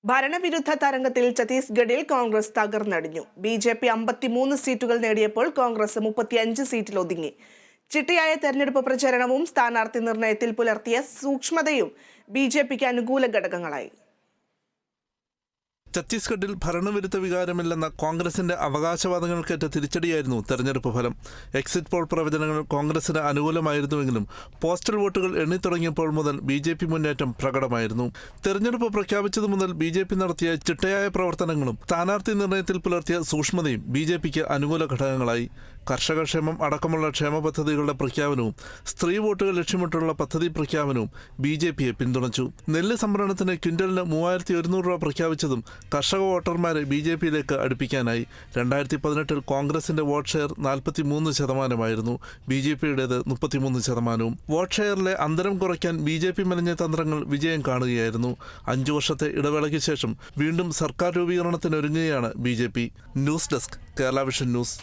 ഭരണവിരുദ്ധ തരംഗത്തിൽ ഛത്തീസ്ഗഡിൽ കോൺഗ്രസ് തകർന്നടിഞ്ഞു. BJP 53 സീറ്റുകൾ നേടിയപ്പോൾ കോൺഗ്രസ് 35 സീറ്റിൽ ഒതുങ്ങി. ചിട്ടയായ തെരഞ്ഞെടുപ്പ് പ്രചരണവും സ്ഥാനാർത്ഥി നിർണയത്തിൽ പുലർത്തിയ സൂക്ഷ്മതയും BJPക്ക് അനുകൂല ഘടകങ്ങളായി. ഛത്തീസ്ഗഡിൽ ഭരണവിരുദ്ധ വികാരമില്ലെന്ന കോൺഗ്രസിന്റെ അവകാശവാദങ്ങൾക്കേറ്റ തിരിച്ചടിയായിരുന്നു തെരഞ്ഞെടുപ്പ് ഫലം. എക്സിറ്റ് പോൾ പ്രവചനങ്ങൾ കോൺഗ്രസിന് അനുകൂലമായിരുന്നുവെങ്കിലും പോസ്റ്റൽ വോട്ടുകൾ എണ്ണിത്തുടങ്ങിയപ്പോൾ മുതൽ BJP മുന്നേറ്റം പ്രകടമായിരുന്നു. തെരഞ്ഞെടുപ്പ് പ്രഖ്യാപിച്ചതു മുതൽ BJP നടത്തിയ ചിട്ടയായ പ്രവർത്തനങ്ങളും സ്ഥാനാർത്ഥി നിർണയത്തിൽ പുലർത്തിയ സൂക്ഷ്മതയും BJPക്ക് അനുകൂല ഘടകങ്ങളായി. കർഷകക്ഷേമം അടക്കമുള്ള ക്ഷേമ പദ്ധതികളുടെ പ്രഖ്യാപനവും സ്ത്രീ വോട്ടുകൾ ലക്ഷ്യമിട്ടുള്ള പദ്ധതി പ്രഖ്യാപനവും BJPയെ പിന്തുണച്ചു. നെല്ല് സംഭരണത്തിന് ക്വിൻ്റലിന് 3100 രൂപ പ്രഖ്യാപിച്ചതും കർഷക വോട്ടർമാരെ BJPയിലേക്ക് അടുപ്പിക്കാനായി. 2018 കോൺഗ്രസിന്റെ വോട്ട് ഷെയർ 43%, BJPയുടേത് 33%. വോട്ട് ഷെയറിലെ അന്തരം കുറയ്ക്കാൻ BJP മെനഞ്ഞ തന്ത്രങ്ങൾ വിജയം കാണുകയായിരുന്നു. 5 വർഷത്തെ ഇടവേളയ്ക്ക് ശേഷം വീണ്ടും സർക്കാർ രൂപീകരണത്തിനൊരുങ്ങുകയാണ് BJP. News desk, Kerala vision news.